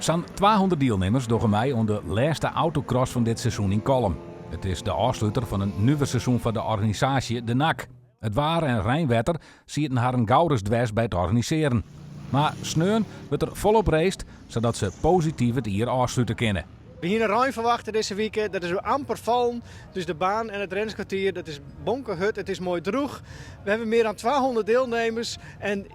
Zo'n 200 deelnemers doggen mij om de laatste autocross van dit seizoen in Kolm. Het is de afsluiter van een nieuwe seizoen van de organisatie De NAC. Het waar en Rijnwetter ziet haar een gouders dwars bij het organiseren. Maar sneun wordt er volop raced, zodat ze positief het hier afsluiten kunnen. We hier een ruim verwachten deze week. Dat is amper vallen. Dus de baan en het renskwartier, dat is bonkerhut. Het is mooi droeg. We hebben meer dan 200 deelnemers. En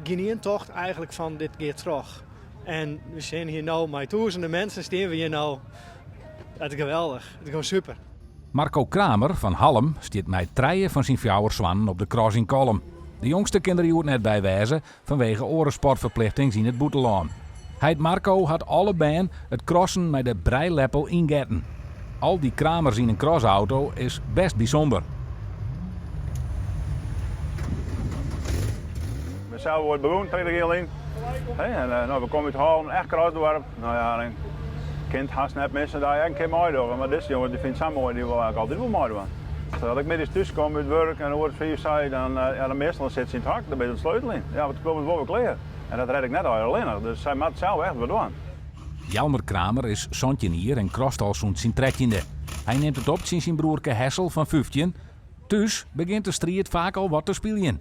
geen tocht eigenlijk van dit keer terug. En we zijn hier nu met duizenden mensen staan we hier nu. Dat is geweldig. Het is gewoon super. Marco Kramer van Halm stiet mij treien van zijn fjouwerzwannen op de cross in Kolm. De jongste kinderen hier net bij wijzen vanwege orensportverplichting in het Boetelaan. Marco had alle baan het crossen met de breileppel ingetten. Al die Kramers in een crossauto is best bijzonder. We zouden worden bewoond tegen de heel in. We komen uit Halen, echt kruisdorp. Nou ja, een kind haast net mensen daar een keer mooi doen. Maar deze jongen die vindt zo mooi, die wil eigenlijk altijd wel mooi doen. Als ik middags thuis kom uit werk en dan wordt het 4 zei, dan meestal zit ze in het hak, dan ben je de sleutel in. Ja, want ik wil het wel kleren. En dat red ik net alleen. Dus zij maakt zelf echt wat doen. Jelmer Kramer is zoontje hier en crost al zo'n zijn 13e. Hij neemt het op sinds zijn broerke Hessel van 15. Dus begint de strijd vaak al wat te spelen.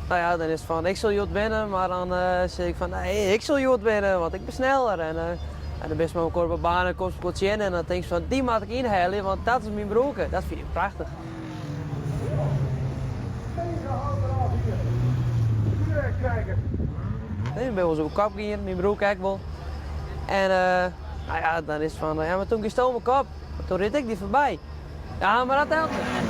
Nou ja, dan is het van ik zal Jot winnen, maar dan zeg ik van nee, ik zal Jot winnen, want ik ben sneller. En dan ben je met elkaar op banen, komt het in en dan denk je van die moet ik inhalen, want dat is mijn broerke. Dat vind ik prachtig. Ik ben wel zo op kop gegaan, mijn broer kijkt wel. En nou ja, dan is het van, ja maar toen ik stond op mijn kop, toen reed ik die voorbij. Ja, maar dat helpt niet.